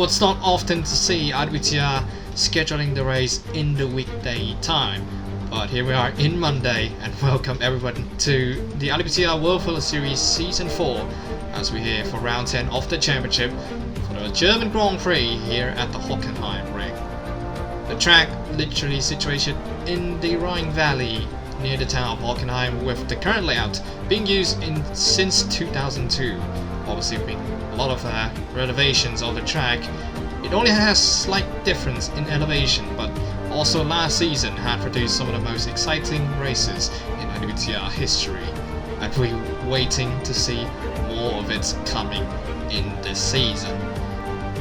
Well, it's not often to see IWTR scheduling the race in the weekday time, but here we are in Monday, and welcome everyone to the IWTR World Fuller Series Season 4 as we're here for round 10 of the championship for the German Grand Prix here at the Hockenheim ring. The track literally situated in the Rhine Valley near the town of Hockenheim, with the current layout being used since 2002. Obviously been a lot of renovations of the track. It only has slight difference in elevation, but also last season had produced some of the most exciting races in IWTR history, and we're waiting to see more of it coming in this season.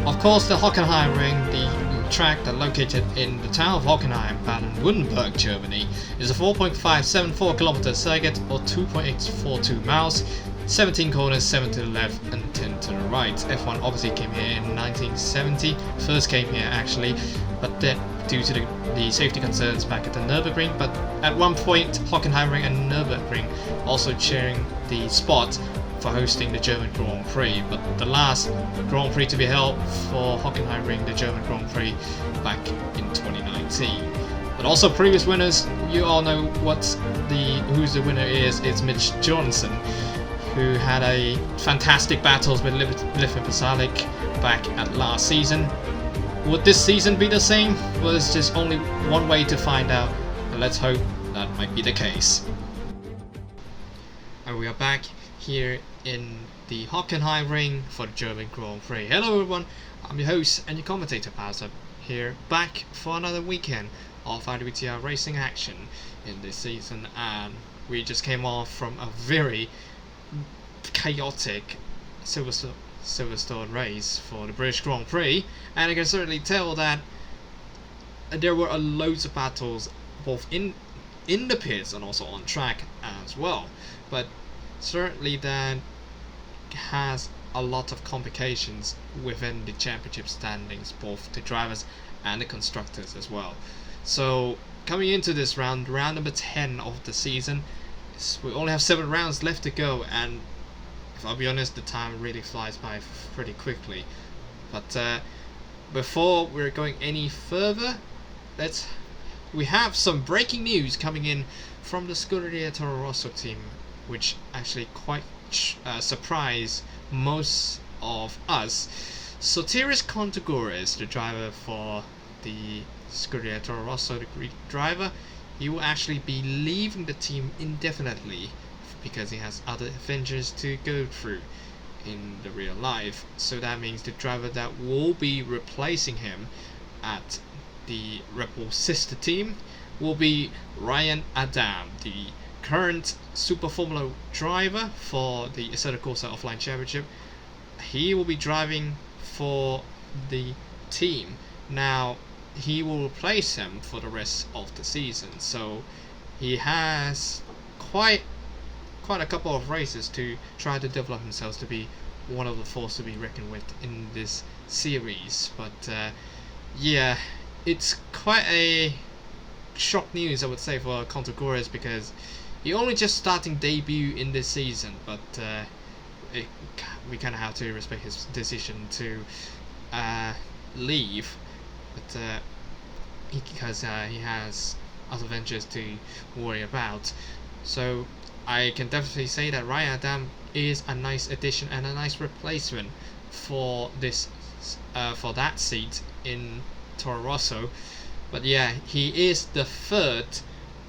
Of course, the Hockenheim ring, the track that located in the town of Hockenheim, Baden-Württemberg, Germany, is a 4.574 km circuit or 2.842 miles, 17 corners, 7 to the left and 10 to the right. F1 obviously came here in 1970, first came here actually, but then due to the safety concerns back at the Nürburgring, but at one point Hockenheim ring and Nürburgring also sharing the spot for hosting the German Grand Prix, but the last Grand Prix to be held for Hockenheim ring, the German Grand Prix, back in 2019. But also previous winners, you all know who's the winner is. It's Mitch Johnson, who had a fantastic battles with Livin Pasalic back at last season. Would this season be the same? Well, there's just only one way to find out, and let's hope that might be the case. And we are back here in the Hockenheim ring for the German Grand Prix. Hello everyone, I'm your host and your commentator Pazza, here back for another weekend of IWTR racing action in this season, and we just came off from a very chaotic Silverstone race for the British Grand Prix, and I can certainly tell that there were loads of battles both in the pits and also on track as well, but certainly that has a lot of complications within the championship standings, both the drivers and the constructors as well. So coming into this round number 10 of the season, we only have 7 rounds left to go, and if I'll be honest, the time really flies by pretty quickly. But before we're going any further, we have some breaking news coming in from the Scuderia Toro Rosso team, which actually quite surprised most of us. Sotiris Contagores, the driver for the Scuderia Toro Rosso, the Greek driver, he will actually be leaving the team indefinitely because he has other adventures to go through in the real life. So that means the driver that will be replacing him at the Red Bull sister team will be Ryan Adam, the current Super Formula driver for the Assetto Corsa Offline Championship. He will be driving for the team. Now, he will replace him for the rest of the season, so he has quite a couple of races to try to develop himself to be one of the force to be reckoned with in this series. But yeah, it's quite a shock news, I would say, for Contagores, because he only just starting debut in this season, but we kind of have to respect his decision to leave, but because he has other ventures to worry about. So I can definitely say that Ryan Adam is a nice addition and a nice replacement for this for that seat in Toro Rosso. But yeah, he is the 3rd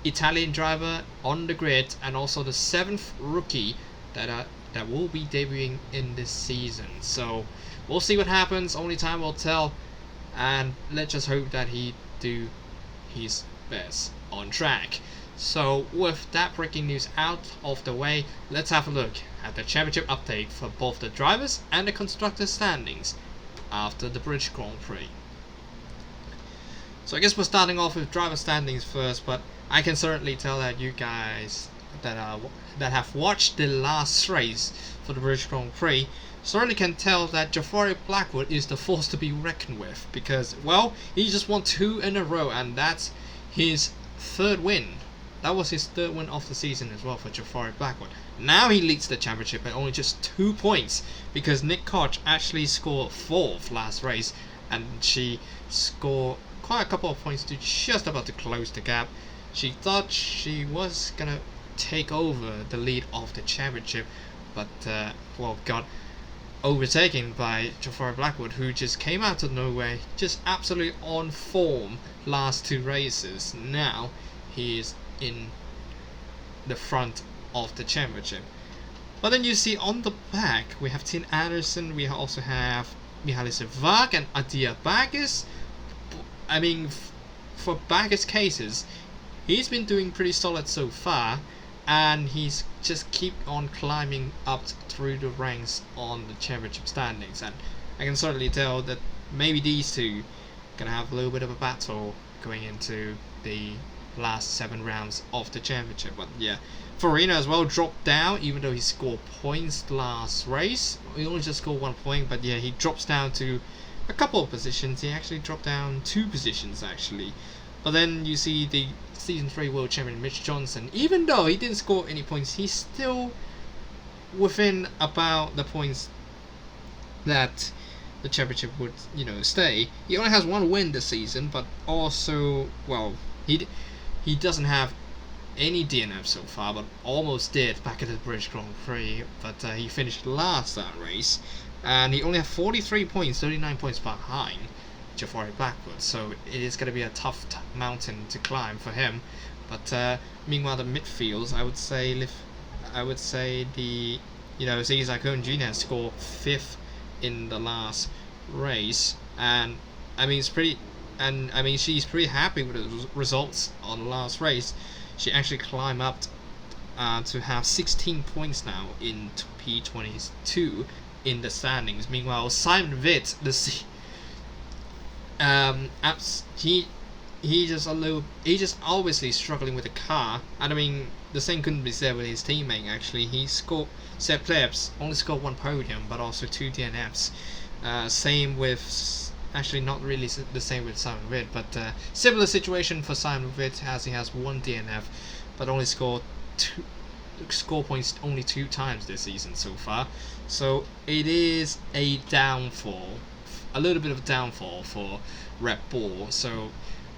Italian driver on the grid, and also the 7th rookie that will be debuting in this season. So we'll see what happens, only time will tell, and let's just hope that he do his best on track. So with that breaking news out of the way, let's have a look at the championship update for both the drivers and the constructors standings after the British Grand Prix. So I guess we're starting off with driver standings first, but I can certainly tell that you guys that have watched the last race for the British Grand Prix certainly can tell that Jafari Blackwood is the force to be reckoned with, because, well, he just won 2 in a row, and that's his 3rd win that was his third win of the season as well for Jafari Blackwood. Now he leads the championship at only just 2 points, because Nick Koch actually scored 4th last race, and she scored quite a couple of points to just about to close the gap. She thought she was gonna take over the lead of the championship, but well, got overtaken by Jafari Blackwood, who just came out of nowhere, just absolutely on form last 2 races. Now he is in the front of the championship. But then you see on the back we have Tin Anderson, we also have Mihalis Vag and Adia Baggis. I mean, for Baggis' cases, he's been doing pretty solid so far, and he's just keep on climbing up through the ranks on the championship standings, and I can certainly tell that maybe these two gonna have a little bit of a battle going into the last 7 rounds of the championship. But yeah, Farina as well dropped down, even though he scored points last race. He only just scored 1 point, but yeah, he drops down to a couple of positions. He actually dropped down 2 positions actually. But then you see the Season 3 World Champion Mitch Johnson, even though he didn't score any points, he's still within about the points that the championship would, stay. He only has 1 win this season, but also, well, he doesn't have any DNF so far, but almost did back at the British Grand Prix, but he finished last that race, and he only had 43 points, 39 points behind Jafari Blackwood, so it is going to be a tough mountain to climb for him. But meanwhile, the midfields, I would say the Cesar Cohen Jr. scored 5th in the last race, and I mean she's pretty happy with the results on the last race. She actually climbed up to have 16 points now in P22 in the standings. Meanwhile, Simon Witt, he just obviously struggling with the car, and I mean the same couldn't be said with his teammate. Actually, Seb Plebs only scored 1 podium, but also 2 DNFs. Same with, actually not really the same with Simon Witt, but similar situation for Simon Witt, as he has 1 DNF, but only scored points only 2 times this season so far. So it is a downfall. A little bit of a downfall for Red Bull, so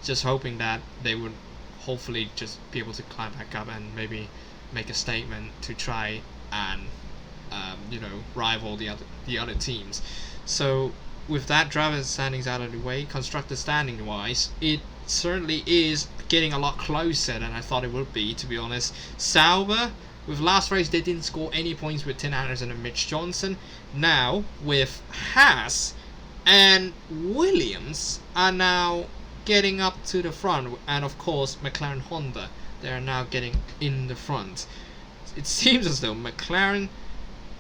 just hoping that they would hopefully just be able to climb back up and maybe make a statement to try and rival the other teams. So with that driver standings out of the way, constructor standing wise, it certainly is getting a lot closer than I thought it would be, to be honest. Sauber, with last race they didn't score any points with Tin Anderson and Mitch Johnson. Now with Haas and Williams are now getting up to the front, and of course McLaren Honda, they are now getting in the front. It seems as though McLaren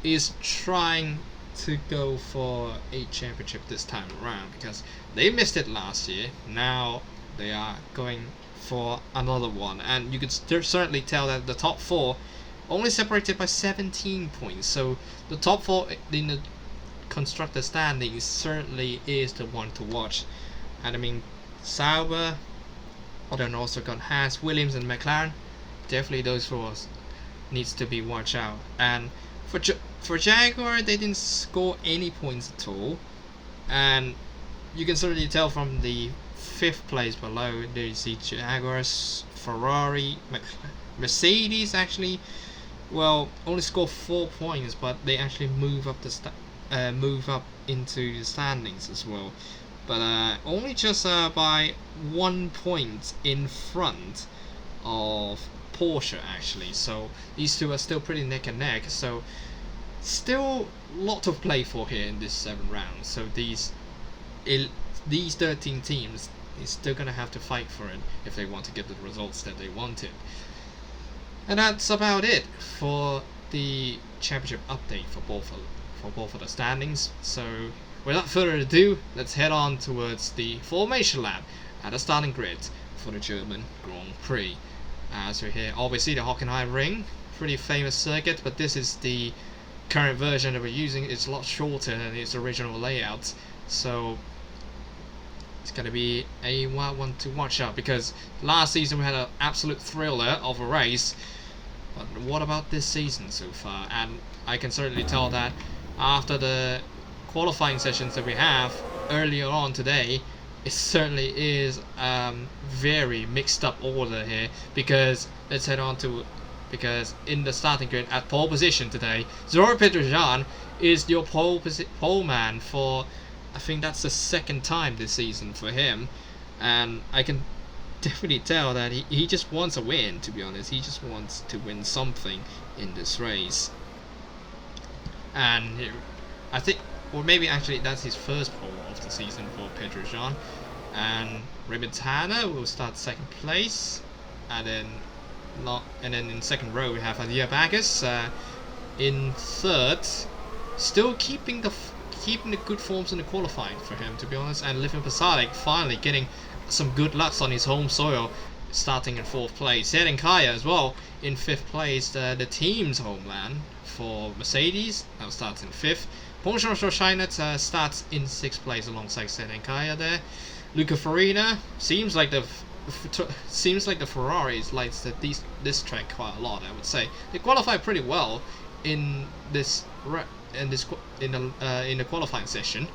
is trying to go for a championship this time around, because they missed it last year. Now they are going for another one, and you could certainly tell that the top 4 only separated by 17 points, so the top 4 in the constructor standings certainly is the one to watch. And I mean Sauber, then also got Haas, Williams and McLaren. Definitely those 4 needs to be watched out. And for Jaguar, they didn't score any points at all, and you can certainly tell from the 5th place below. There you see Jaguars, Ferrari, Mercedes actually, well, only score 4 points, but they actually move up into the standings as well, but only just by 1 point in front of Porsche actually. So these 2 are still pretty neck and neck, so still a lot to play for here in this 7 rounds. So these 13 teams is still gonna have to fight for it if they want to get the results that they wanted. And that's about it for the championship update for both of the standings. So without further ado, let's head on towards the formation lap at the starting grid for the German Grand Prix. As we're here, obviously the Hockenheim Ring, pretty famous circuit, but this is the current version that we're using. It's a lot shorter than its original layout, so It's going to be a wild one to watch out, because last season we had an absolute thriller of a race. But what about this season so far? And I can certainly tell that after the qualifying sessions that we have earlier on today, it certainly is very mixed up order here, because let's head on to, because in the starting grid at pole position today, Zora Petrosyan is your pole man for, I think that's the second time this season for him, and I can definitely tell that he just wants a win, to be honest. He just wants to win something in this race. And I think, or maybe actually that's his first pole of the season for Petrosyan. And Remitana will start second place, and then in second row we have Adia Bagus in third, still keeping the good forms in the qualifying for him, to be honest. And Livin Pasalic finally getting some good lucks on his home soil, starting in fourth place. Zedin Kaya as well in fifth place, the team's homeland for Mercedes, now starts in fifth. Bonjour Shoshinet starts in sixth place alongside Zedin Kaya there. Luca Farina seems like the Ferraris likes this track quite a lot. I would say they qualify pretty well in the qualifying session.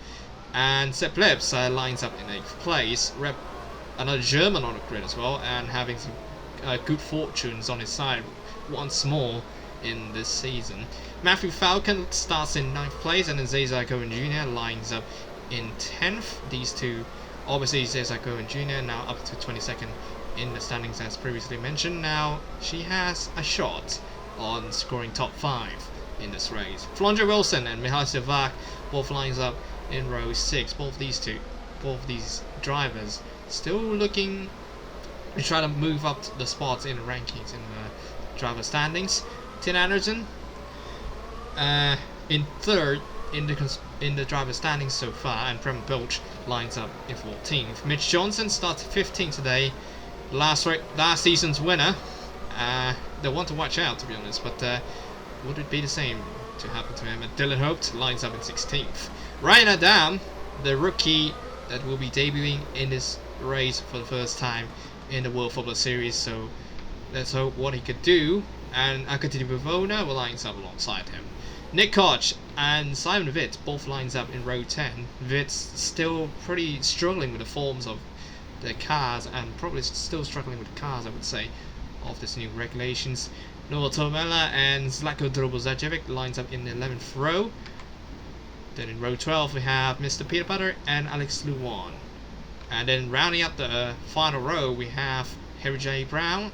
And Sepp Lebs lines up in eighth place. Another German on the grid as well, and having some good fortunes on his side once more in this season. Matthew Falcon starts in ninth place, and then Cesar Cohen Jr. lines up in 10th. These two, obviously Cesar Cohen Jr. now up to 22nd in the standings as previously mentioned. Now she has a shot on scoring top 5 in this race. Flondra Wilson and Michal Sevak both lines up in row 6. Both these drivers still looking to try to move up the spots in the rankings in the driver standings. Tin Anderson in third in the driver standings so far, and Prem Bilch lines up in 14th. Mitch Johnson starts 15th today, last season's winner. The one to watch out, to be honest, but would it be the same to happen to him? And Dylan Hope lines up in 16th. Ryan Adam, the rookie that will be debuting in this race for the first time in the World Football Series, so let's hope what he could do. And Akatiti Bavona will lines up alongside him. Nick Koch and Simon Witt both lines up in row 10. Witt's still pretty struggling with the forms of the cars, and probably still struggling with the cars, I would say, of this new regulations. Noel Tomela and Zlatko Drobozajevic lines up in the 11th row. Then in row 12 we have Mr. Peter Butter and Alex Luwan. And then rounding up the final row we have Harry Jack Brown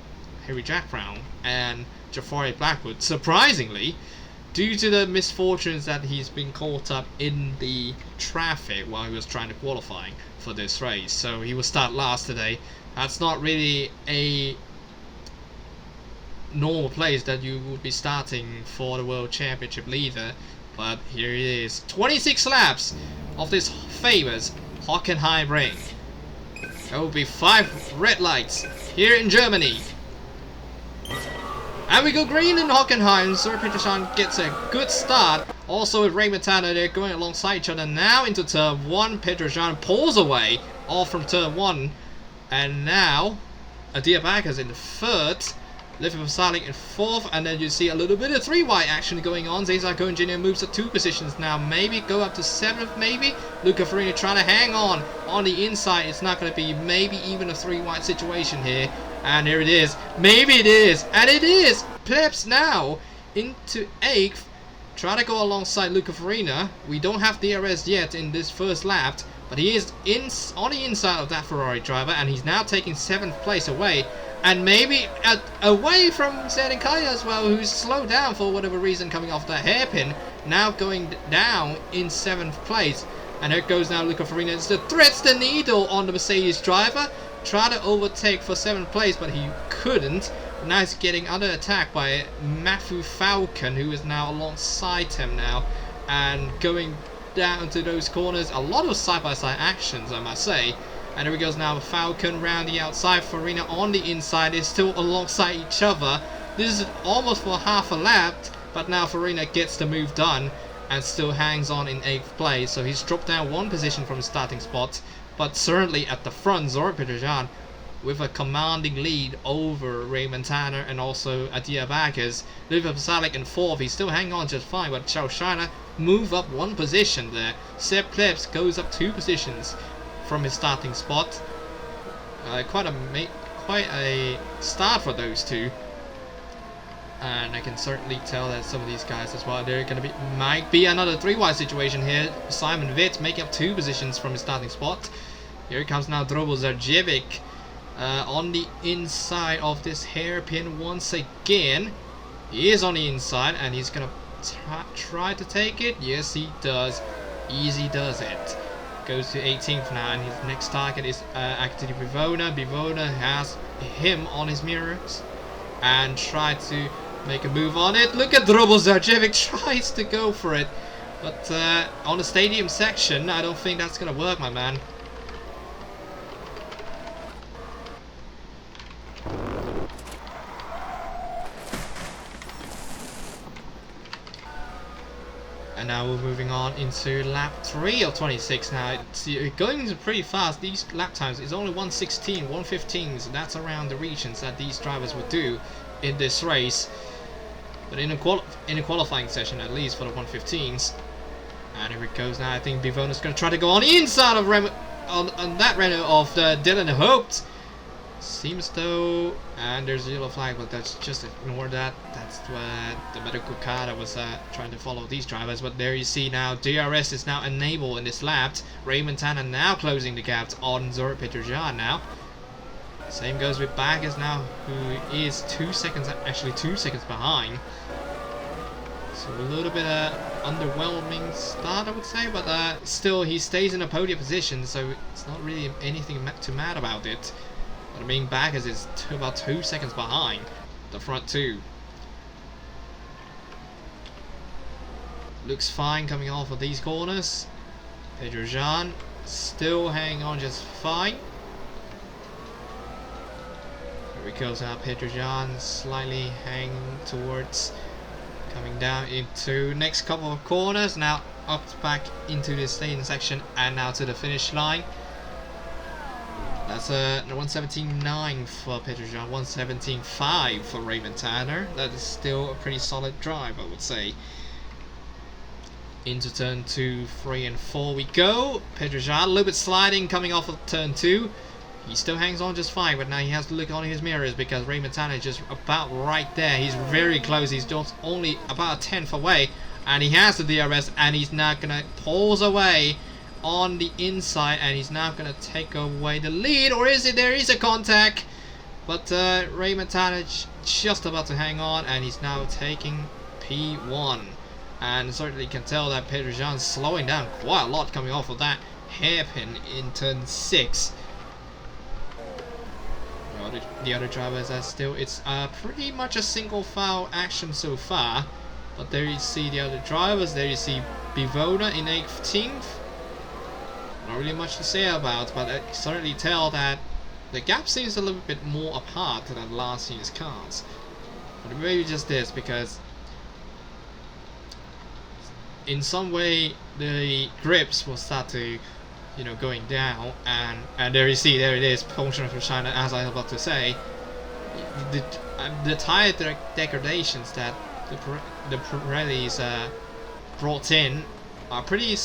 and Jafari Blackwood. Surprisingly, due to the misfortunes that he's been caught up in the traffic while he was trying to qualify for this race, so he will start last today. That's not really a normal place that you would be starting for the World Championship leader, but here it is. 26 laps of this famous Hockenheim ring. There will be 5 red lights here in Germany. And we go green in Hockenheim. Zora Petrosyan gets a good start. Also with Ray Matano, they're going alongside each other now into turn 1. Petrosyan pulls away off from turn 1. And now Adia Bagas in the 3rd. Livin Pasalic in 4th, and then you see a little bit of 3 wide action going on. Cesar Cohen Jr. moves to 2 positions now, maybe go up to 7th, maybe. Luca Farina trying to hang on the inside. It's not going to be maybe even a 3 wide situation here. And here it is. Maybe it is, and it is. Plebs now into 8th. Try to go alongside Luca Farina. We don't have DRS yet in this first lap, but he is on the inside of that Ferrari driver, and he's now taking 7th place away. And maybe away from Zedin Kaya as well, who's slowed down for whatever reason coming off that hairpin. Now going down in 7th place. And here goes now Luca Farina. It's the threads the needle on the Mercedes driver. Tried to overtake for 7th place, but he couldn't. Now he's getting under attack by Matthew Falcon, who is now alongside him now. And going down to those corners. A lot of side-by-side actions, I must say. And here he goes now, Falcon round the outside, Farina on the inside, is still alongside each other. This is almost for half a lap, but now Farina gets the move done and still hangs on in 8th place. So he's dropped down 1 position from the starting spot. but certainly at the front, Zora Petrosyan with a commanding lead over Raymond Tanner and also Adia Bacchus. Luka Pasalic in 4th, he's still hanging on just fine, but Charles China move up 1 position there. Seb Plebs goes up 2 positions from his starting spot. Quite a start for those two. And I can certainly tell that some of these guys as well, they're gonna might be another 3-wide situation here. Simon Witt making up 2 positions from his starting spot. Here comes now Drobel Zarjevic on the inside of this hairpin once again. He is on the inside and he's gonna try to take it. Yes, he does. Easy does it. Goes to 18th now, and his next target is actually Bivona. Bivona has him on his mirrors and tried to make a move on it. Look at Drobel Zarjevic tries to go for it, but on the stadium section, I don't think that's gonna work, my man. And now we're moving on into lap 3 of 26 now. It's going pretty fast. These lap times is only 1:16, 1:15, so that's around the regions that these drivers would do in this race. But in a qualifying session, at least for the 1:15s. And here it goes now. I think Bivona's going to try to go on the inside of on that Renault of Dylan Hoped. Seems though, and there's a yellow flag, but that's just ignore that. That's the medical car that was trying to follow these drivers. But there you see now, DRS is now enabled in this lap. Raymond Tanner now closing the gap on Zora Petrosyan now. Same goes with Bacchus now, who is 2 seconds, actually 2 seconds behind. So a little bit underwhelming start, I would say, but still he stays in a podium position, so it's not really anything too mad about it. But I mean, Bacchus is about 2 seconds behind the front two. Looks fine coming off of these corners. Petrosyan still hanging on just fine. Here we go now, Petrosyan slightly hanging towards coming down into next couple of corners. Now up back into the stadium section and now to the finish line. That's a 1:17.9 for Petrosyan, 1:17.5 for Raymond Tanner. That is still a pretty solid drive, I would say. Into turn 2, 3 and 4 we go. Petrosyan a little bit sliding coming off of turn 2. He still hangs on just fine, but now he has to look on his mirrors because Raymond Tanner is just about right there. He's very close. He's just only about a 10th away, and he has the DRS, and he's now gonna pulls away on the inside, and he's now gonna take away the lead. Or is it? There is a contact, but Raymond Tanner just about to hang on, and he's now taking P1. And certainly can tell that Petrosyan's slowing down quite a lot coming off of that hairpin in turn 6. The other drivers are still, it's pretty much a single file action so far. But there you see the other drivers. There you see Bivona in 18th. Not really much to say about, but I can certainly tell that the gap seems a little bit more apart than last year's cars. But maybe just this, because in some way the grips will start to, you know, going down, and there you see, there it is, function for China, as I was about to say. The tire degradations that the Pirelli's brought in are pretty.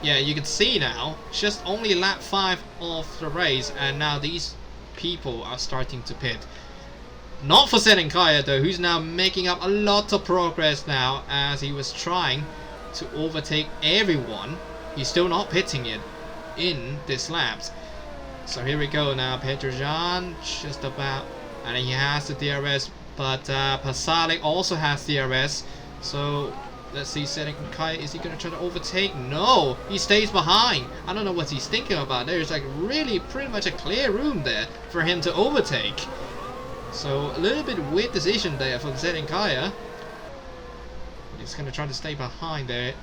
Yeah, you can see now, it's just only lap 5 of the race, and now these people are starting to pit. Not for Senin Kaya though, who's now making up a lot of progress now, as he was trying to overtake everyone. He's still not pitting it in this lap. So here we go now, Petrosyan just about, and he has the DRS, but Pasalic also has DRS. So let's see, Senin Kaya, is he going to try to overtake? No, he stays behind. I don't know what he's thinking about. There's like really pretty much a clear room there for him to overtake. So a little bit weird decision there from Senin Kaya. He's going to try to stay behind there.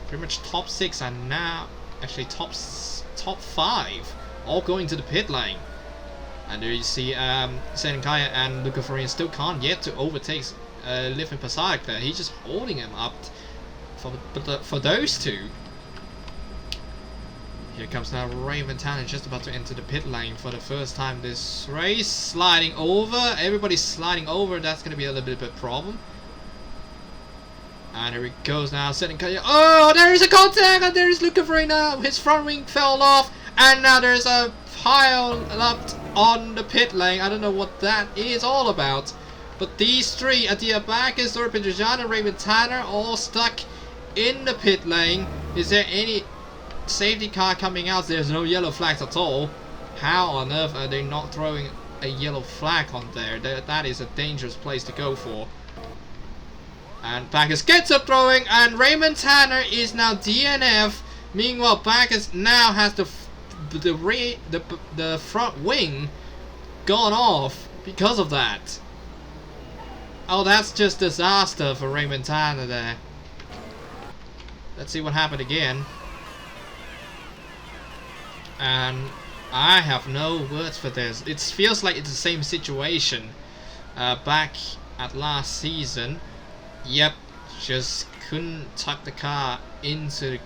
Pretty much top 6 and now actually top 5 all going to the pit lane. And there you see Senin Kaya and Luca Farin still can't yet to overtake Livin Pasalic there. He's just holding him up for those two. Here comes now Raymond Tanner, just about to enter the pit lane for the first time this race. Sliding over. Everybody's sliding over. That's going to be a little bit of a problem. And here he goes now, setting Kaya. Oh, there is a contact, and there is Luca Farina. His front wing fell off, and now there's a pile up on the pit lane. I don't know what that is all about. But these three, Adia Backus, Dora Pedrojan, and Raymond Tanner, all stuck in the pit lane. Is there any safety car coming out? There's no yellow flags at all. How on earth are they not throwing a yellow flag on there? That is a dangerous place to go for. And Backus gets up throwing, and Raymond Tanner is now DNF. Meanwhile, Backus now has the front wing gone off because of that. Oh, that's just disaster for Raymond Tanner there. Let's see what happened again. And I have no words for this. It feels like it's the same situation back at last season. Yep, just couldn't tuck the car into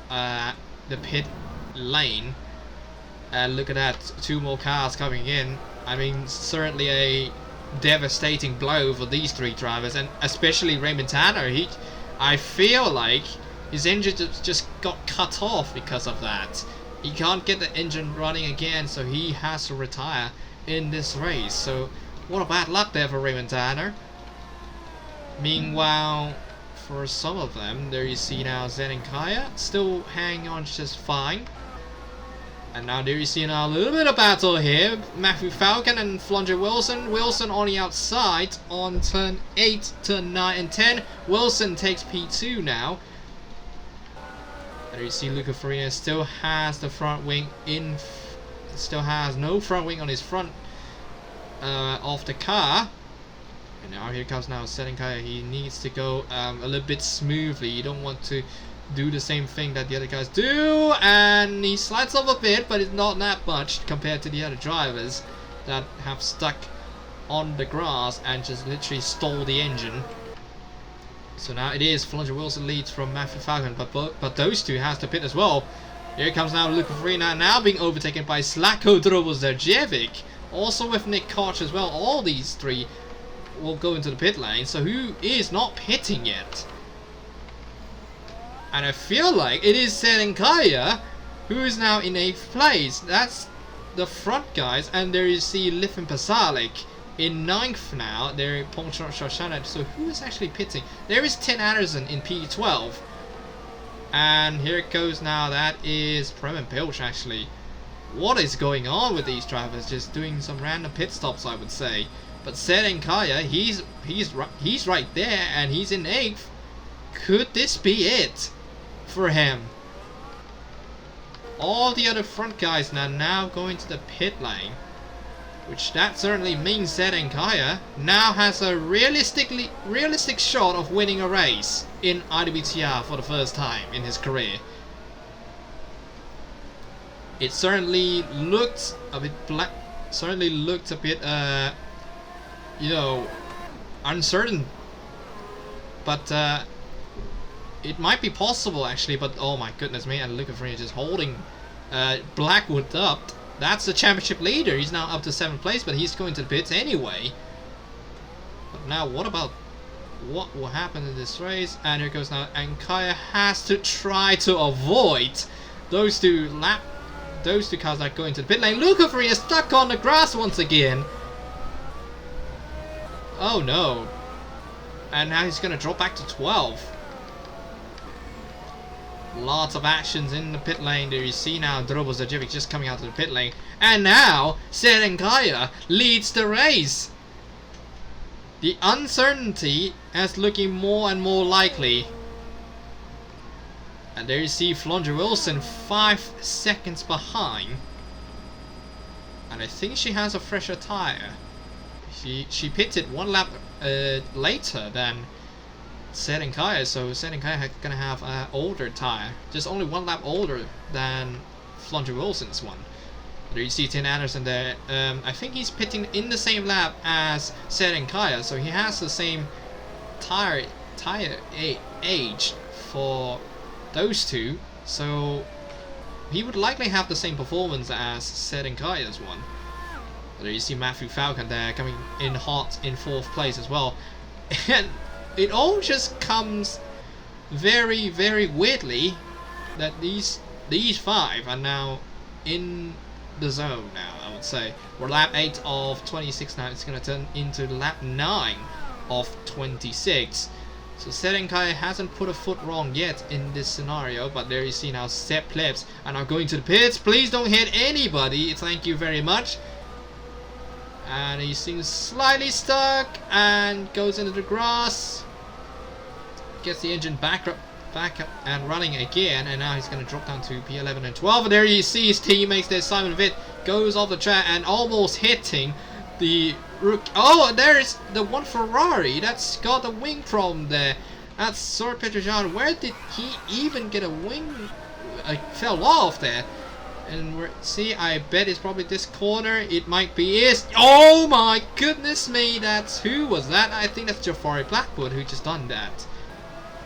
the pit lane. And look at that, 2 more cars coming in. I mean, certainly a devastating blow for these 3 drivers, and especially Raymond Tanner. I feel like his engine just got cut off because of that. He can't get the engine running again, so he has to retire in this race. So what a bad luck there for Raymond Tanner. Meanwhile, for some of them, there you see now Zen and Kaya still hanging on just fine. And now there you see now a little bit of battle here. Matthew Falcon and Flunger Wilson. Wilson on the outside on turn 8, turn 9 and 10. Wilson takes P2 now. And there you see Luca Farina still has the front wing in. Still has no front wing on his front of the car. And now here comes now Sedenkaya. He needs to go a little bit smoothly. You don't want to do the same thing that the other guys do, and he slides off a bit, but it's not that much compared to the other drivers that have stuck on the grass and just literally stole the engine. So now it is Flunger Wilson leads from Matthew Falcon, but those two has to pit as well. Here comes now Luca Farina, now being overtaken by Slatko Drobozerjevic, also with Nick Koch as well. All these 3 will go into the pit lane, so who is not pitting yet? And I feel like it is Sedenkaya who is now in 8th place. That's the front guys, and there you see Liv and Pasalic in 9th now. They're Pongchon Shoshana. So who is actually pitting? There is Tim Anderson in P12. And here it goes now. That is Prem and Pilch actually. What is going on with these drivers? Just doing some random pit stops, I would say. But Sedenkaya, he's right there, and he's in 8th. Could this be it for him? All the other front guys now going to the pit lane, which that certainly means Sedenkaya now has a realistic shot of winning a race in IWTR for the first time in his career. It certainly looked a bit black. Certainly looked a bit you know, uncertain, but it might be possible actually. But oh my goodness me, and Luca Farina just holding Blackwood up. That's the championship leader. He's now up to 7th place, but he's going to the pits anyway. But now what about what will happen in this race? And here goes now, and Kaya has to try to avoid those two cars that go into the pit lane. Luca Farina stuck on the grass once again. Oh no. And now he's going to drop back to 12th. Lots of actions in the pit lane. There you see now Drobozerjevic just coming out of the pit lane. And now Sedenkaya leads the race. The uncertainty is looking more and more likely. And there you see Flunger Wilson 5 seconds behind. And I think she has a fresher tyre. She pitted 1 lap later than Sedenkaya, so Sedenkaya is going to have an older tyre. Just only 1 lap older than Flunger Wilson's one. There you see Tim Anderson there. I think he's pitting in the same lap as Sedenkaya, so he has the same tyre age for those two. So he would likely have the same performance as Serenkaya's one. There you see Matthew Falcon there coming in hot in 4th place as well. And it all just comes very, very weirdly that these 5 are now in the zone now, I would say. We're lap 8 of 26 now. It's going to turn into lap 9 of 26. So Serenkaya hasn't put a foot wrong yet in this scenario, but there you see now Sepp Plebs are now going to the pits. Please don't hit anybody. Thank you very much. And he seems slightly stuck and goes into the grass. Gets the engine back up and running again, and now he's going to drop down to P11 and 12. And there you see his teammates there. Simon Witt goes off the track and almost hitting the rook. Oh, there's the one Ferrari that's got a wing problem there. That's Sir Petrosyan. Where did he even get a wing? Fell off there. And see, I bet it's probably this corner. It might be is. Oh my goodness me! That's who was that? I think that's Jafari Blackwood who just done that.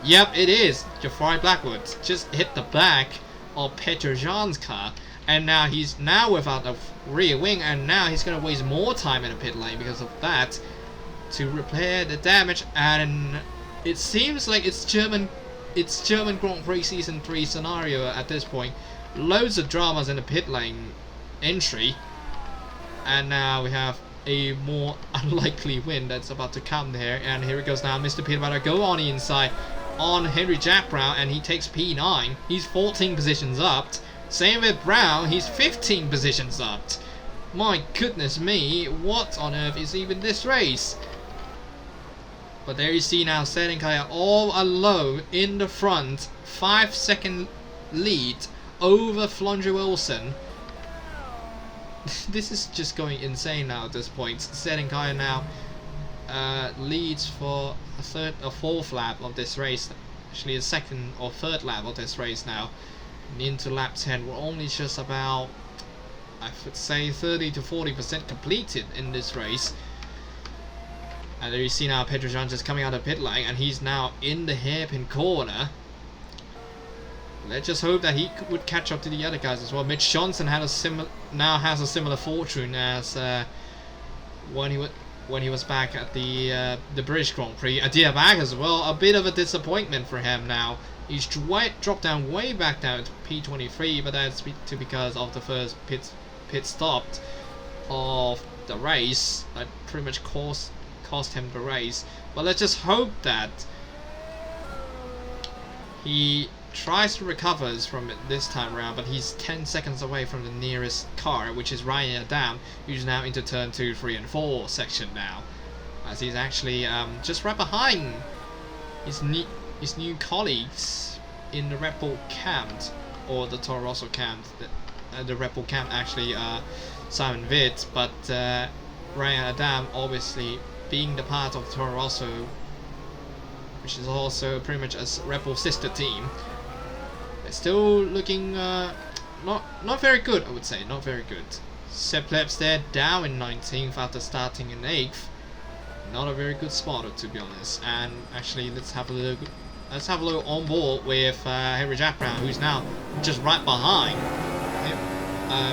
Yep, it is Jafari Blackwood. Just hit the back of Petrosyan's car, and now he's without a rear wing, and now he's gonna waste more time in the pit lane because of that to repair the damage. And it seems like it's German Grand Prix Season 3 scenario at this point. Loads of dramas in the pit lane entry, and now we have a more unlikely win that's about to come there. And here it goes now. Mr. Peanut Butter go on the inside on Henry Jack Brown, and he takes P9. He's 14 positions up. Same with Brown, he's 15 positions up. My goodness me, what on earth is even this race? But there you see now Serenkaya all alone in the front, 5-second lead over Flondre Wilson. This is just going insane now at this point. Serenkaya now leads for a 4th lap of this race. Actually a 2nd or 3rd lap of this race now. Into lap 10. We're only just about, I would say, 30 to 40% completed in this race. And there you see now Petrosyan just coming out of pit lane, and he's now in the hairpin corner. Let's just hope that he would catch up to the other guys as well. Mitch Johnson had now has a similar fortune as when he was back at the British Grand Prix. Adia Bag as well, a bit of a disappointment for him now. He's dropped down way back down to P23, but that's because of the first pit stop of the race that pretty much cost him the race. But let's just hope that he tries to recover from it this time around. But he's 10 seconds away from the nearest car, which is Ryan Adam, who's now into turn 2, 3 and 4 section now, as he's actually just right behind his new colleagues in the Red Bull camp, or the Toro Rosso camp. The Red Bull camp actually Simon Witt, but Ryan Adam obviously being the part of Toro Rosso, which is also pretty much a Red Bull sister team. They're still looking not very good, I would say, not very good. Sepp Plebs there down in 19th after starting in 8th. Not a very good spotter, to be honest. And actually, let's have a look on board with Henry Jack Brown, who's now just right behind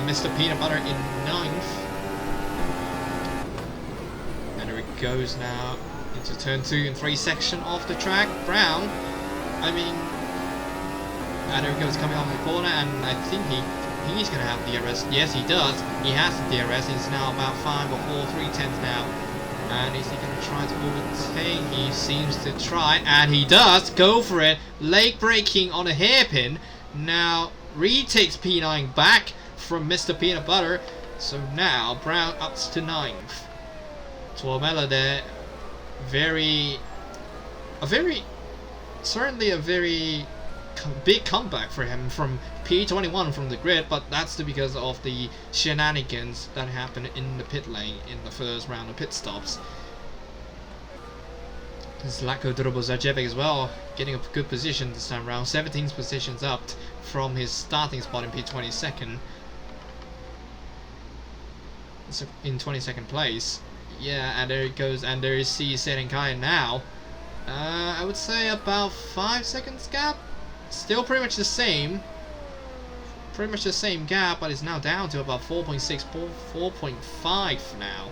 Mr. Peanut Butter in 9th. And there it goes now into turn 2 and 3 section of the track. Brown, and there he goes coming off the corner, and I think he's going to have DRS. Yes, he does. He has the DRS. He's now about 5 or 4 3/10 now. And is he going to try to overtake? He seems to try, and he does. Go for it. Leg braking on a hairpin. Now retakes P9 back from Mr. Peanut Butter. So now Brown ups to 9th. Tuomela there. Certainly a very big comeback for him from P21 from the grid, but that's because of the shenanigans that happened in the pit lane in the first round of pit stops. Zlatko Drobozajevic as well, getting a good position this time around, 17 positions up from his starting spot in P22nd. So in 22nd place. Yeah, and there it goes, and there is C. Serenkaya now. I would say about 5 seconds gap. Still pretty much the same. pretty much the same gap, but it's now down to about 4.6, 4.5 now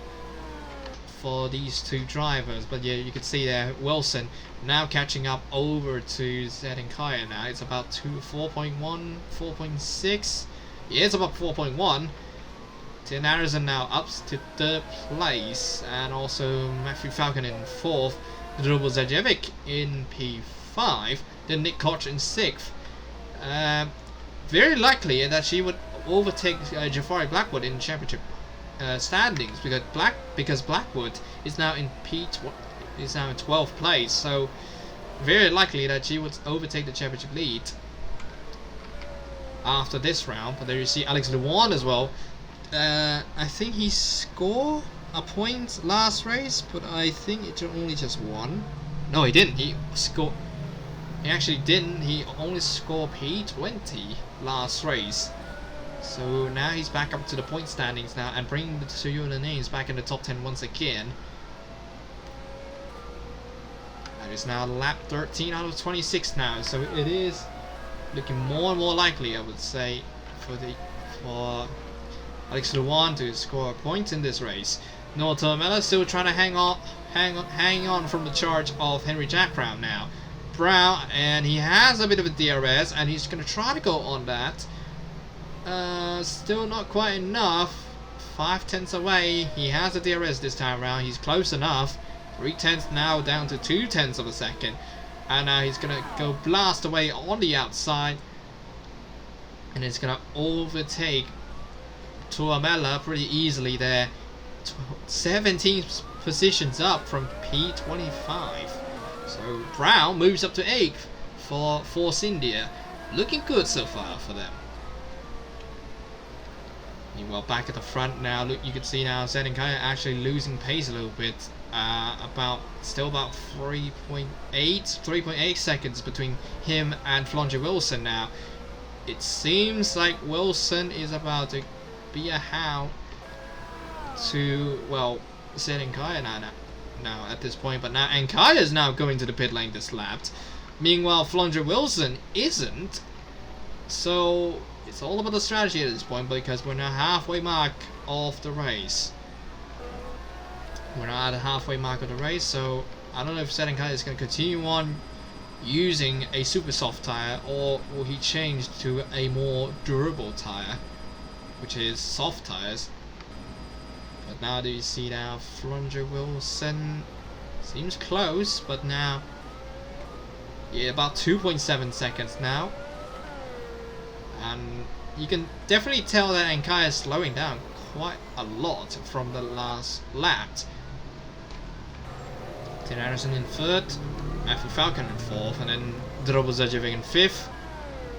for these two drivers. But yeah, you can see there Wilson now catching up over to Zedenkaya now. It's about 4.1, 4.6. Yeah, it's about 4.1. Tim Harrison now up to third place, and also Matthew Falcon in fourth, Drobel Zajevic in P5, then Nick Koch in sixth. Very likely that she would overtake Jafari Blackwood in championship standings, because Blackwood is now in is now in 12th place, so very likely that she would overtake the championship lead after this round. But there you see Alex Lewan as well. I think he scored a point last race, but I think it's only just one. No, he didn't. He actually didn't. He only scored P20 last race. So now he's back up to the point standings now and bringing the Toyota names back in the top 10 once again. That is now lap 13 out of 26 now. So it is looking more and more likely, I would say, for Alex Lewan to score a point in this race. Noah Tormella still trying to hang on from the charge of Henry Jack Brown now. Brown, and he has a bit of a DRS, and he's going to try to go on that. Still not quite enough. 5/10 away. He has a DRS this time around. He's close enough. 3/10 now down to 2/10 of a second. And now he's going to go blast away on the outside. And he's going to overtake Tuamela pretty easily there. 17 positions up from P25. So Brown moves up to 8th for Force India. Looking good so far for them. Meanwhile, back at the front now, look, you can see now Zedenkaya actually losing pace a little bit. Still about 3.8 seconds between him and Flonja Wilson now. It seems like Wilson is about to be a how to, well, Zedenkaya now at this point, but now Ankaya is now going to the pit lane this lap. Meanwhile, Flonja Wilson isn't. So it's all about the strategy at this point, because we're now halfway mark of the race. We're now at the halfway mark of the race, so I don't know if Zedenkaya is going to continue on using a super soft tire, or will he change to a more durable tire, which is soft tires. But now do you see now Flonja Wilson seems close, but now, yeah, about 2.7 seconds now. And you can definitely tell that Ankaya is slowing down quite a lot from the last lap. Tim Anderson in 3rd, Matthew Falcon in 4th, and then Drobel Zajevic in 5th.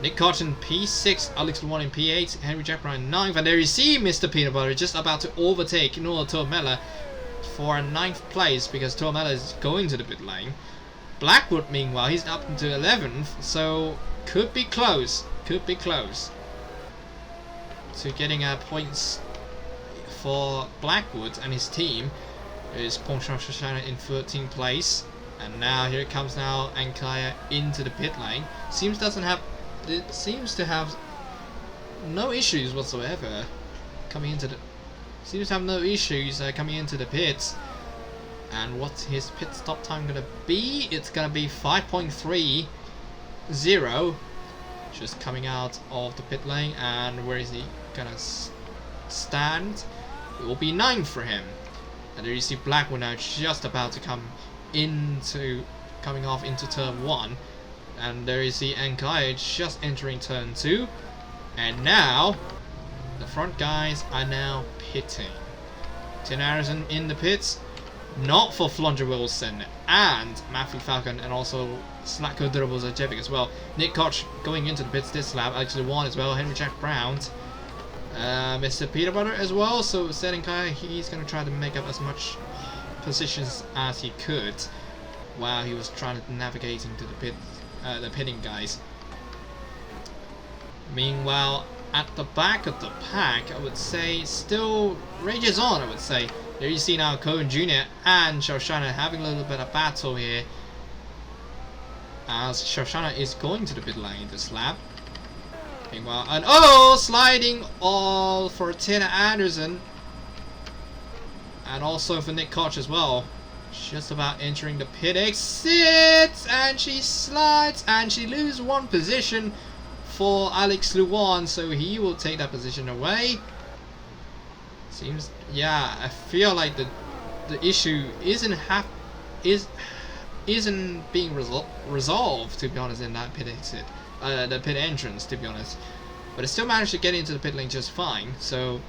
Nick Koch in P6, Alex Lewan in P8, Henry Jack Brown in 9th, and there you see Mr. Peanut Butter just about to overtake Noah Tormella for a 9th place, because Tormella is going to the pit lane. Blackwood, meanwhile, he's up into 11th, so could be close to getting points for Blackwood and his team. Is Shoshana in 13th place, and now here it comes now Ankaya into the pit lane. Seems to have no issues whatsoever coming into the coming into the pits. And what's his pit stop time gonna be? It's gonna be 5.30, just coming out of the pit lane. And where is he gonna stand? It will be 9 for him. And there you see Blackwood now just about to coming off into turn 1. And there you see Ankaya just entering turn 2. And now the front guys are now pitting. Tim Harrison in the pits, not for Flonja Wilson and Matthew Falcon, and also Slatko Drobel Zajevic as well. Nick Koch going into the pits this lap, actually won as well. Henry Jack Brown, Mr. Peanut Butter as well. So Zedenkaya, he's going to try to make up as much positions as he could while he was trying to navigate into the pitting guys. Meanwhile, at the back of the pack, I would say still rages on, I would say. There you see now Cohen Jr. and Shoshana having a little bit of battle here, as Shoshana is going to the pit lane this lap. Meanwhile, and oh, sliding all for Tina Anderson. And also for Nick Koch as well. Just about entering the pit exit. And she slides. And she loses one position for Alex Luan. So he will take that position away. Seems, yeah, I feel like the issue isn't being resolved, to be honest, in that pit exit. The pit entrance, to be honest. But it still managed to get into the pit lane just fine. So,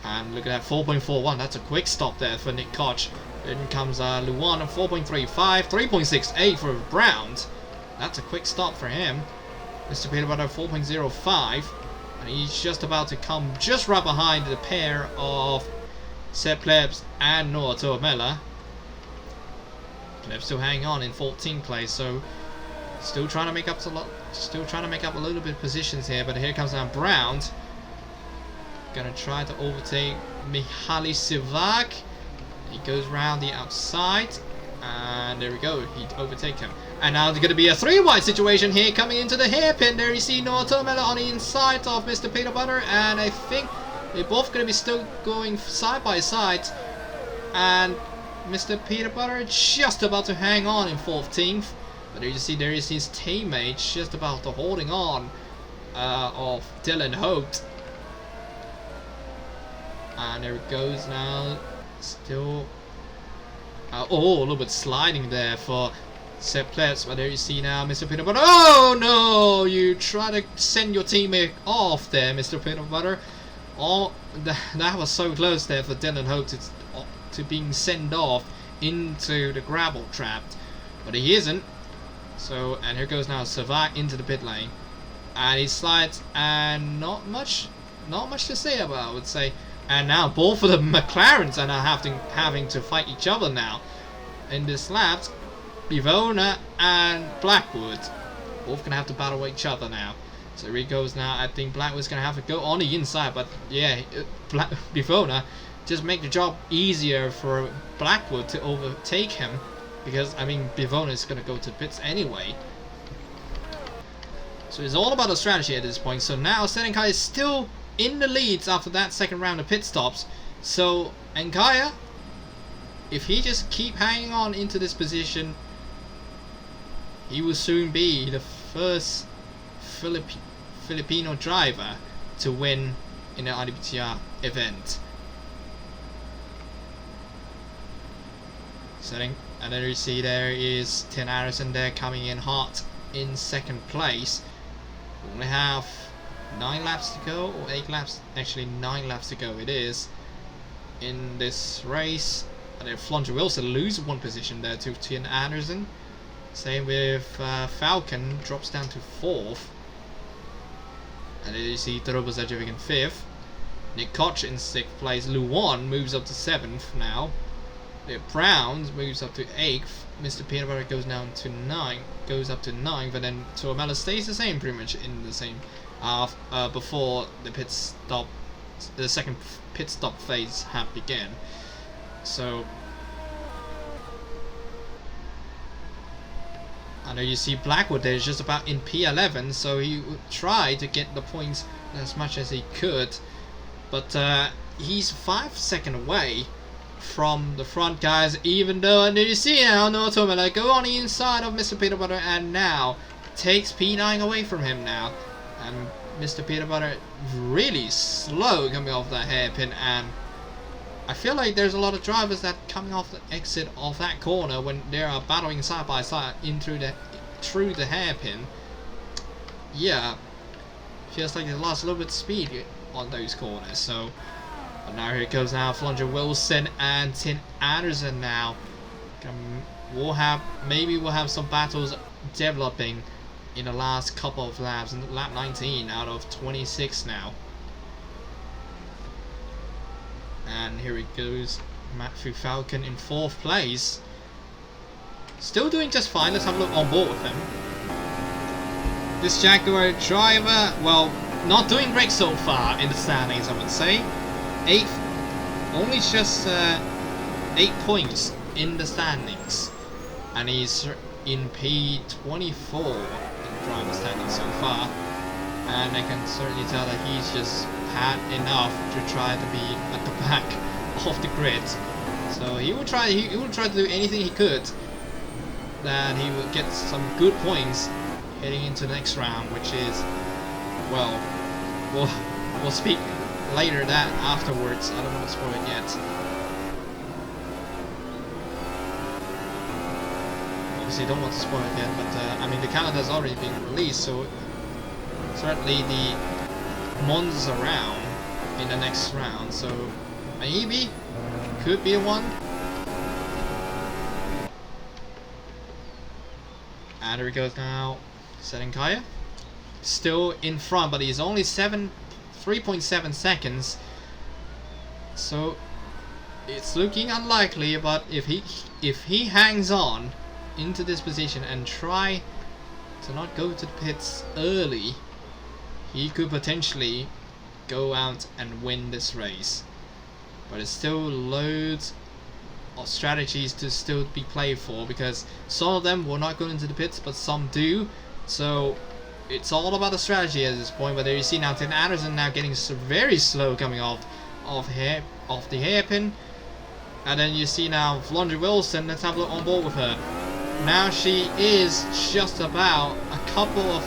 and look at that, 4.41. That's a quick stop there for Nick Koch. Then comes Luan at 4.35, 3.68 for Brown. That's a quick stop for him. Mr. Peter Butter 4.05, and he's just about to come just right behind the pair of Sepp Plebs and Noah Tuomela. Plebs still hanging on in 14th place, so still trying to make up a little bit of positions here. But here comes now Brown, gonna try to overtake Mihaly Sivak. He goes round the outside, and there we go, he overtakes him. And now there's going to be a 3-wide situation here coming into the hairpin. There you see Noah Tuomela on the inside of Mr. Peter Butter, and I think they're both going to be still going side by side. And Mr. Peter Butter just about to hang on in 14th. But there you see, there is his teammate just about to holding on of Dylan Holt. And there it goes now. Still, a little bit sliding there for Sepp Plebs, but there you see now Mr. Peanut Butter. Oh no! You try to send your teammate off there, Mr. Peanut Butter. Oh, that was so close there for Dylan Hope to being sent off into the gravel trap, but he isn't. So, and here goes now Savak into the pit lane, and he slides, and not much to say about, I would say. And now both of the McLarens are now having to fight each other now in this lap. Bivona and Blackwood both gonna have to battle each other now. So here he goes now. I think Blackwood's gonna have to go on the inside, but yeah, Bivona just make the job easier for Blackwood to overtake him, because I mean Bivona is gonna go to pits anyway. So it's all about the strategy at this point. So now Seneca is still in the leads after that second round of pit stops. So Nkaya, if he just keep hanging on into this position, he will soon be the first Filipino driver to win in the IWTR event. And then you see there is Tin Harrison there coming in hot in second place. We only have 9 laps to go, or 8 laps, actually 9 laps to go it is in this race. And then Flonder Wilson loses 1 position there to Tin Anderson. Same with Falcon, drops down to 4th. And then you see Terobo Zajovic in 5th. Nick Koch in 6th place. Luan moves up to 7th now. Brown moves up to 8th. Mr. Peanut Butter goes down to 9th. Goes up to 9th, and then Tuomela stays the same, pretty much in the same before the pit stop, the second pit stop phase had begun. So I know you see Blackwood there is just about in P11, so he would try to get the points as much as he could, but he's 5 seconds away from the front guys, even though, and you see now Noah Tuomela go on the inside of Mr. Peanut Butter, and now takes P9 away from him now. And Mr. Peanut Butter really slow coming off that hairpin, and I feel like there's a lot of drivers that coming off the exit of that corner when they are battling side by side in through the hairpin. Yeah, feels like they lost a little bit of speed on those corners. So but now here it goes now, Flonder Wilson and Tin Anderson now. We'll have some battles developing in the last couple of laps, in lap 19 out of 26 now. And here it goes, Matthew Falcon in 4th place. Still doing just fine. Let's have a look on board with him. This Jaguar driver, well, not doing great so far in the standings, I would say. 8th, only just 8 points in the standings. And he's in P24 in driver standings so far. and I can certainly tell that he's just had enough to try to be at the back of the grid. So he will try to do anything he could that he would get some good points heading into the next round, which is, well, we'll speak later that afterwards. I don't want to spoil it yet. Obviously don't want to spoil it yet, but I mean the calendar's already been released, so certainly the months around in the next round, so maybe could be a one. And there he goes now, setting Kaya. Still in front, but he's only 3.7 seconds. So it's looking unlikely, but if he hangs on into this position and try to not go to the pits early, he could potentially go out and win this race. But it's still loads of strategies to still be played for, because some of them will not go into the pits, but some do. So it's all about the strategy at this point. But there you see now Tim Anderson now getting very slow coming off the hairpin, and then you see now Vlondre Wilson. Let's have a look on board with her. Now she is just about a couple of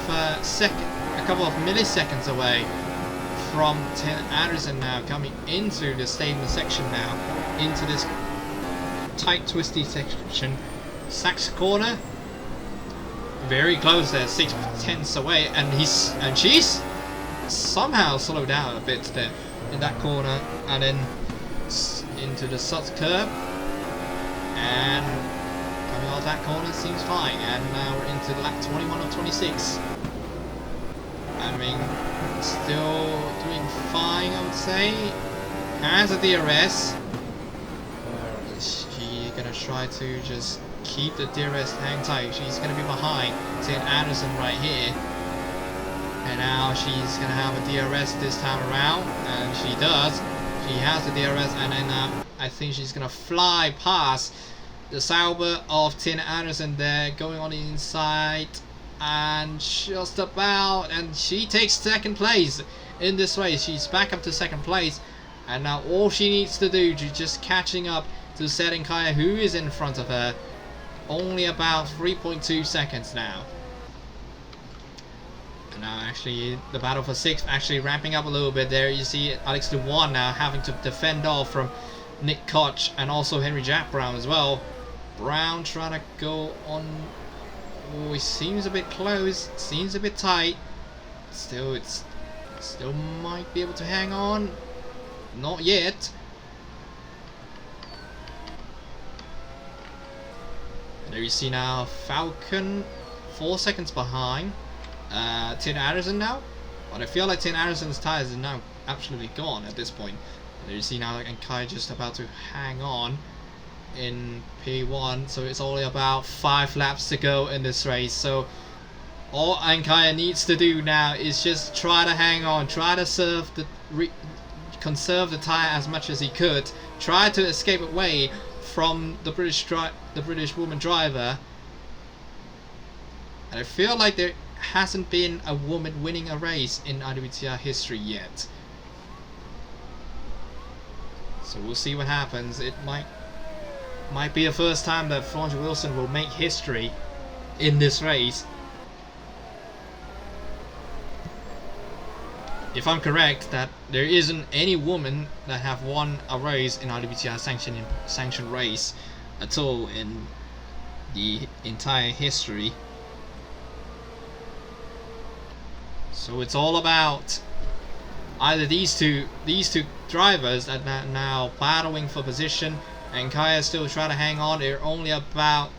milliseconds away from Tim Anderson now coming into the stadium section now, into this tight twisty section. Sachs corner, very close there, 6/10 away, and she's somehow slowed down a bit there in that corner, and then into the Sut curb, and coming out that corner seems fine, and now we're into lap 21 of 26. I mean, still doing fine, I would say. Has a DRS. She's gonna try to just keep the DRS hang tight. She's gonna be behind Tim Anderson right here, and now she's gonna have a DRS this time around, and she does. She has the DRS, and then I think she's gonna fly past the Sauber of Tim Anderson there, going on the inside, and just about, and she takes second place in this race. She's back up to second place, and now all she needs to do is just catching up to Setting Kaya, who is in front of her, only about 3.2 seconds now. And now actually the battle for 6th actually ramping up a little bit there. You see Alex Duwan now having to defend off from Nick Koch and also Henry Jack Brown as well. Brown trying to go on. Oh, he seems a bit close, seems a bit tight. Still, it's still might be able to hang on. Not yet. And there you see now Falcon 4 seconds behind Tim Anderson now. But I feel like Tim Anderson's tires are now absolutely gone at this point. And there you see now Kai just about to hang on in P1, so it's only about 5 laps to go in this race. So all Ankaya needs to do now is just try to hang on, try to conserve the tire as much as he could, try to escape away from the British woman driver. And I feel like there hasn't been a woman winning a race in IWTR history yet. So we'll see what happens. It might be the first time that Vlondre Wilson will make history in this race. If I'm correct, that there isn't any woman that have won a race in IWTR sanctioned race at all in the entire history. So it's all about either these two drivers that are now battling for position, and Kaya still trying to hang on. They're only about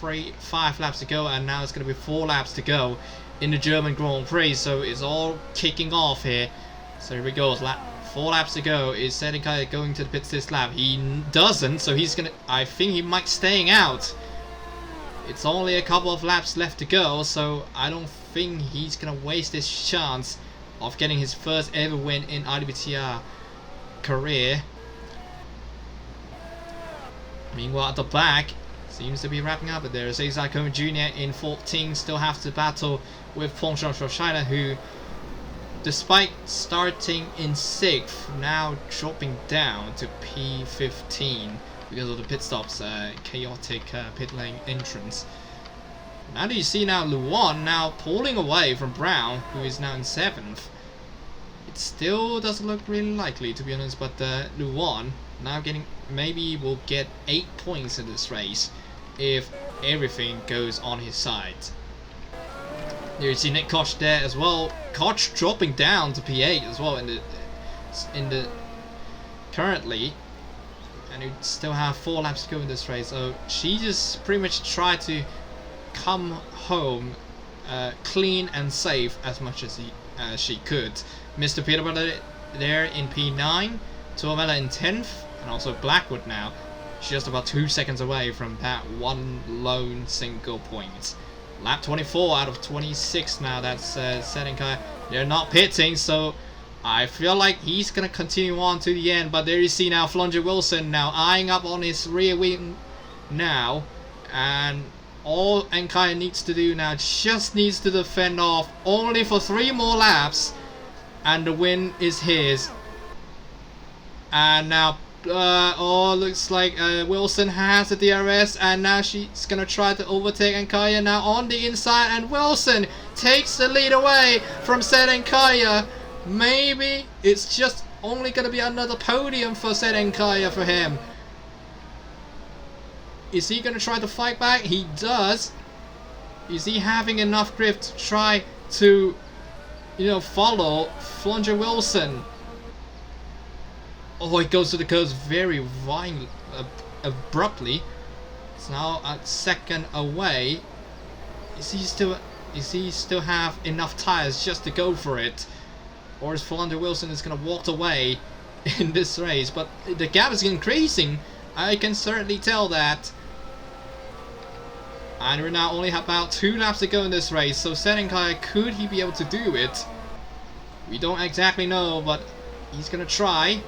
5 laps to go, and now it's going to be 4 laps to go in the German Grand Prix. So it's all kicking off here. So here we go. 4 laps to go. Is Setting Kaya going to the pits this lap? He doesn't, so he's gonna. I think he might staying out. It's only a couple of laps left to go, so I don't think he's gonna waste this chance of getting his first ever win in IWTR career. Meanwhile, at the back, seems to be wrapping up. But there's Isaac Cohen Jr. in 14, still have to battle with Peng China, who despite starting in 6th, now dropping down to P15 because of the pit stops, chaotic pit lane entrance. Now do you see now Luan now pulling away from Brown, who is now in 7th. It still doesn't look really likely, to be honest, but Luan now getting, maybe will get 8 points in this race if everything goes on his side. There you see Nick Koch there as well. Koch dropping down to P8 as well in the currently, and we still have 4 laps to go in this race. So she just pretty much tried to come home clean and safe as much as she could. Mr. Peter Butter there in P9, Tuamela in 10th, and also Blackwood now just about 2 seconds away from that one lone single point. Lap 24 out of 26 now. That's Serenkai. They're not pitting, so I feel like he's gonna continue on to the end. But there you see now Flunger Wilson now eyeing up on his rear wing now, and all Enkaya needs to do now just needs to defend off only for 3 more laps, and the win is his. And now looks like Wilson has the DRS, and now she's gonna try to overtake Enkaya now on the inside, and Wilson takes the lead away from Serenkaya. Maybe it's just only gonna be another podium for Serenkaya for him. Is he gonna try to fight back? He does. Is he having enough grip to try to, follow Flunger Wilson? Oh, he goes to the curves very abruptly. It's now a second away. Is he still have enough tires just to go for it, or is Flunger Wilson is gonna walk away in this race? But the gap is increasing. I can certainly tell that. And we're now only about 2 laps to go in this race. So Serenkai, could he be able to do it? We don't exactly know, but he's gonna try.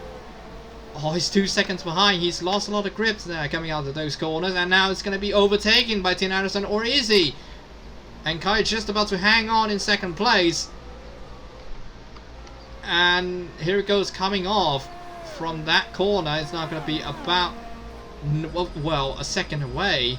Oh, he's 2 seconds behind. He's lost a lot of grips there coming out of those corners, and now it's going to be overtaken by Tin Anderson, or is he? And Kai just about to hang on in 2nd place. And here it goes, coming off from that corner. It's now going to be about, well, a second away.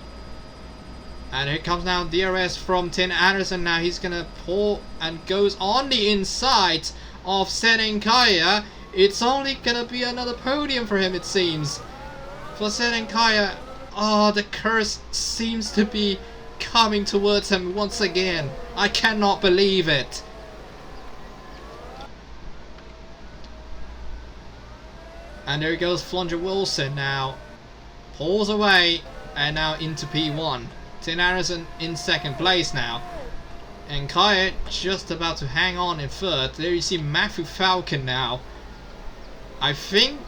And here comes now DRS from Tin Anderson. Now he's going to pull and goes on the inside of Serenkaya. It's only gonna be another podium for him, it seems. For Serenkaya, oh, the curse seems to be coming towards him once again. I cannot believe it. And there goes Flunger Wilson now. Pulls away, and now into P1. Tin Anderson in 2nd place now. And Kaya just about to hang on in 3rd. There you see Matthew Falcon now. I think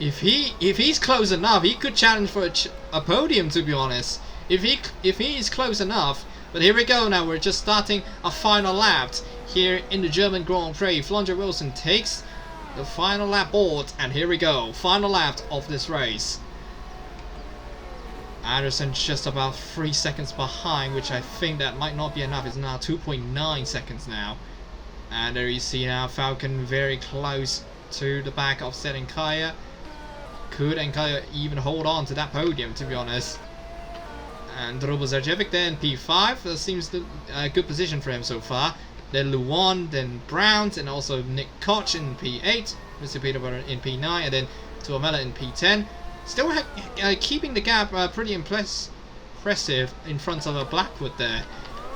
if he's close enough, he could challenge for a podium, to be honest. If he is close enough. But here we go now. We're just starting a final lap here in the German Grand Prix. Flunger Wilson takes the final lap board, and here we go. Final lap of this race. Anderson just about 3 seconds behind, which I think that might not be enough. It's now 2.9 seconds now. And there you see now Falcon very close to the back of Serenkaya. Could Enkaya even hold on to that podium, to be honest? And Robo Zarjevic there in P5. That seems a good position for him so far. Then Luan, then Brown, and also Nick Koch in P8. Mr. Peter Butter in P9, and then Tuamela in P10. Still keeping the gap pretty impressive in front of Blackwood there.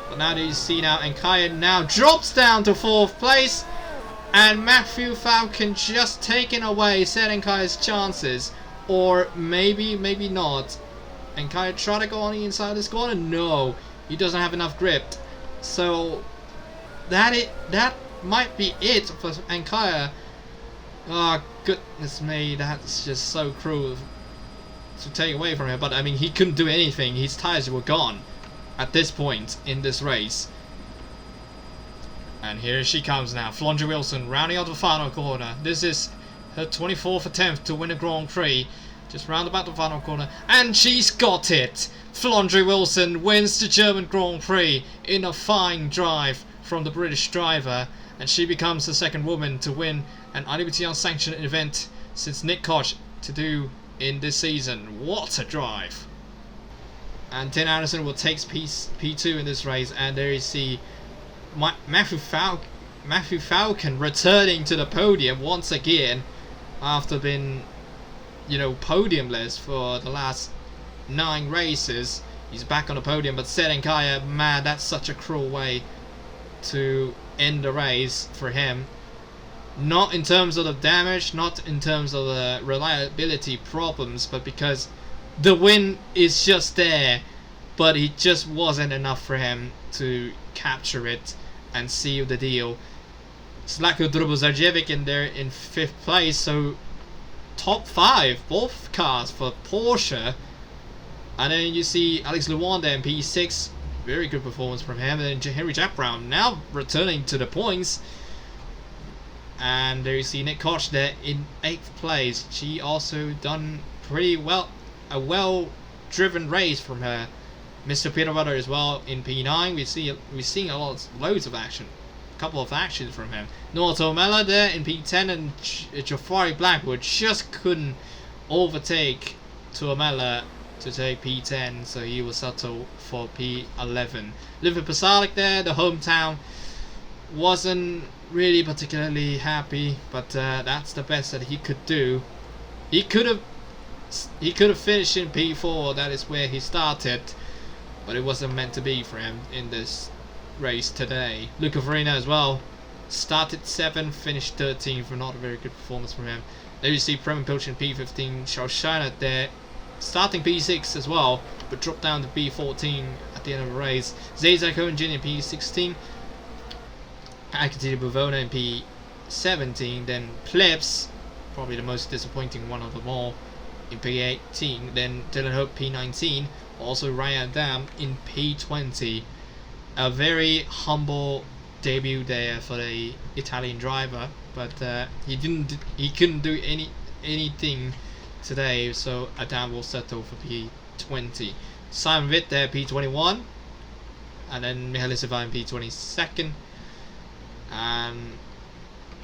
But now you see now Enkaya now drops down to 4th place. And Matthew Falcon just taking away Serenkai's chances. Or maybe not. Enkaya try to go on the inside of this corner? No. He doesn't have enough grip. So that might be it for Enkaya. Oh goodness me, that's just so cruel to take away from him. But I mean, he couldn't do anything. His tires were gone at this point in this race. And here she comes now, Flunger Wilson rounding out the final corner. This is her 24th attempt to win a Grand Prix. Just round about the final corner, and she's got it! Flunger Wilson wins the German Grand Prix in a fine drive from the British driver. and she becomes the second woman to win an IWTR sanctioned event since Nick Koch to do in this season. What a drive! And Tin Anderson will take P2 in this race, and there you see Matthew Falcon returning to the podium once again after being, you know, podiumless for the last 9 races. He's back on the podium, but Serenkaya, man, that's such a cruel way to end the race for him. Not in terms of the damage, not in terms of the reliability problems, but because the win is just there, but it just wasn't enough for him to capture it and seal the deal. Slavko Drobozarjevic in there in 5th place, so top 5, both cars for Porsche. And then you see Alex Lewanda in P6, very good performance from him. And then Henry Jack Brown now returning to the points. And there you see Nick Koch there in 8th place. She also done pretty well, a well-driven race from her. Mr. Peter Butter as well in P9. We're seeing loads of action, a couple of actions from him. Noah Tomella there in P10, and Jafari Blackwood just couldn't overtake Tomella to take P10, so he will settle for P11. Liver Pasalic there, the hometown, wasn't really particularly happy, but that's the best that he could do. He could have finished in P4. That is where he started, but it wasn't meant to be for him in this race today. Luca Farina as well, started 7th, finished 13th, for not a very good performance from him. There you see Prem Pilch in P15, Charles Shiner there, starting P6 as well, but dropped down to P14 at the end of the race. Zazak Owen Jr. in P16, Akatiri Buvona in P17, then Plebs, probably the most disappointing one of them all, in P18, then Dylan Hope P19, also Ryan Dam in P20. A very humble debut there for the Italian driver, but he couldn't do anything today, so Adam will settle for P20. Simon Witt there P21, and then Mihaly Siva in P22nd, and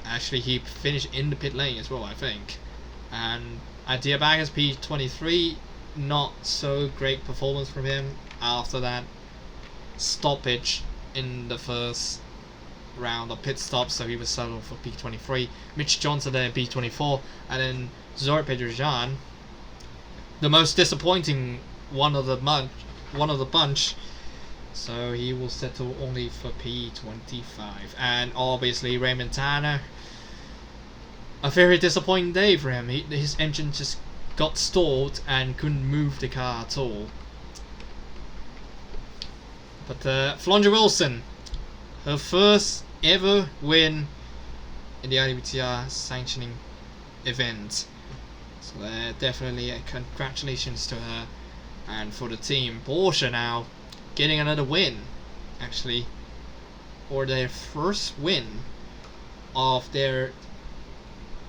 actually he finished in the pit lane as well, I think. And Adia Baggers P23, not so great performance from him after that stoppage in the first round of pit stops, so he was settled for P23. Mitch Johnson there in P24, and then Zor Pedrojan, the most disappointing one of the bunch, so he will settle only for P25. And obviously Raymond Tanner, a very disappointing day for him. His engine just got stalled and couldn't move the car at all. But Flondra Wilson, her first ever win in the IWTR sanctioning event. So definitely congratulations to her and for the team. Porsche now getting another win, actually, or their first win of their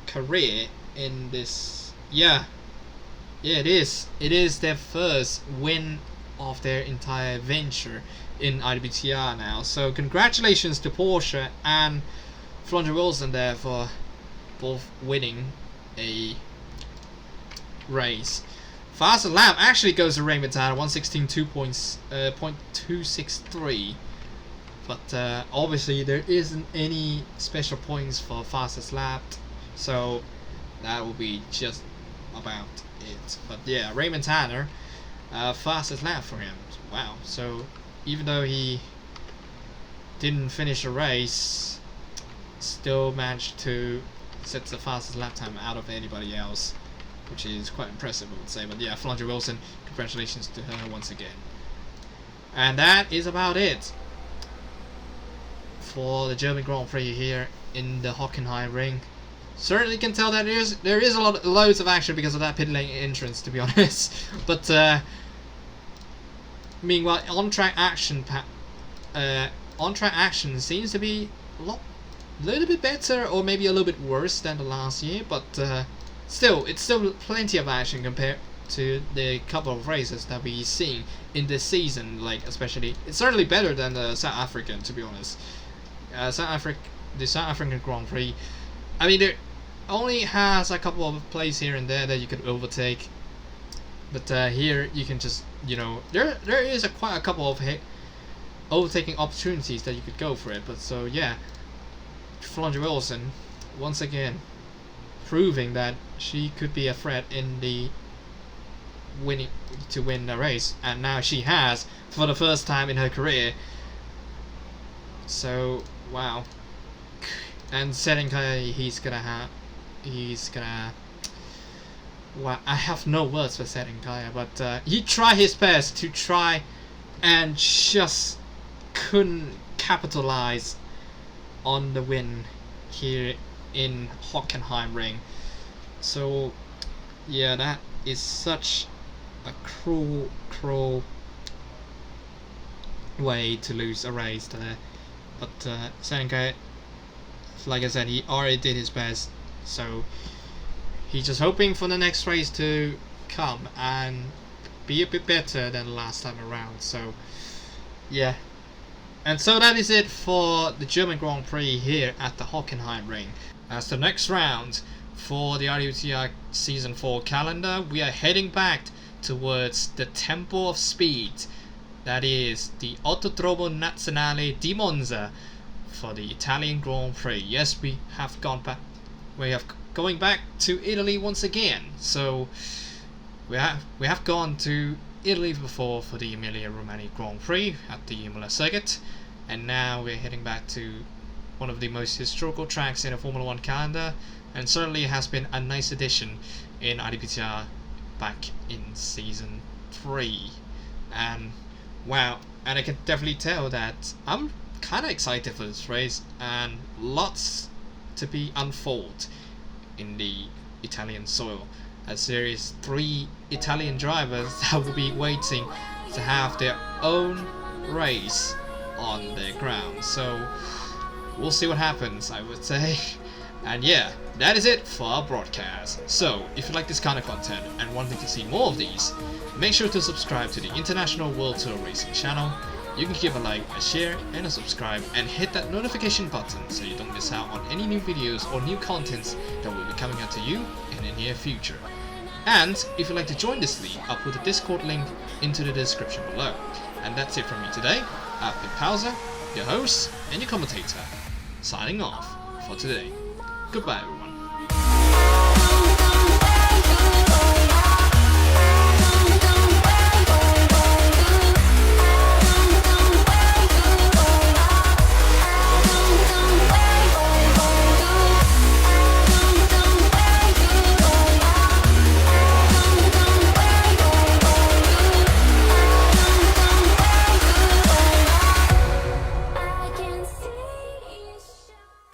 career in this. Yeah, it is their first win of their entire venture in IWTR now. So congratulations to Porsche and Flondra Wilson there for both winning a race. Fastest lap actually goes to Raymond Tanner, 116.263. But obviously there isn't any special points for fastest lap, so that will be just about it. But yeah, Raymond Tanner, fastest lap for him. Wow. So even though he didn't finish the race, still managed to set the fastest lap time out of anybody else, which is quite impressive, I would say. But yeah, Flondra Wilson, congratulations to her once again. And that is about it for the German Grand Prix here in the Hockenheim ring. Certainly can tell that there is loads of action because of that pit lane entrance, to be honest. But meanwhile, on-track action seems to be a little bit better, or maybe a little bit worse than the last year. But still, it's still plenty of action compared to the couple of races that we've seen in this season. Like, especially, it's certainly better than the South African, to be honest. the South African Grand Prix, I mean, there only has a couple of places here and there that you could overtake, but here you can just, you know, there is quite a couple of overtaking opportunities that you could go for it. But so yeah, Flondra Wilson once again proving that she could be a threat in the to win the race, and now she has for the first time in her career. So wow. And Serenkaya, he's gonna well, I have no words for Serenkaya, but he tried his best to try and just couldn't capitalize on the win here in Hockenheimring. So yeah, that is such a cruel way to lose a race there. But Serenkaya, like I said, he already did his best, so he's just hoping for the next race to come and be a bit better than last time around. So yeah, and so that is it for the German Grand Prix here at the Hockenheimring. As the next round for the IWTR Season 4 calendar, we are heading back towards the Temple of Speed, that is the Autodromo Nazionale di Monza, for the Italian Grand Prix. Yes, we have gone back. We have going back to Italy once again. So we have gone to Italy before for the Emilia-Romagna Grand Prix at the Imola circuit, and now we're heading back to one of the most historical tracks in the Formula 1 calendar, and certainly has been a nice addition in IWTR back in Season 3. And wow, and I can definitely tell that I'm kind of excited for this race, and lots to be unfold in the Italian soil, as there is 3 Italian drivers that will be waiting to have their own race on their ground. So we'll see what happens, I would say. And yeah, that is it for our broadcast. So if you like this kind of content and wanting to see more of these, make sure to subscribe to the International World Tour Racing channel. You can give a like, a share and a subscribe, and hit that notification button so you don't miss out on any new videos or new contents that will be coming out to you in the near future. And if you'd like to join this league, I'll put the Discord link into the description below. And that's it from me today. I've been Pausa, your host and your commentator, signing off for today. Goodbye everyone.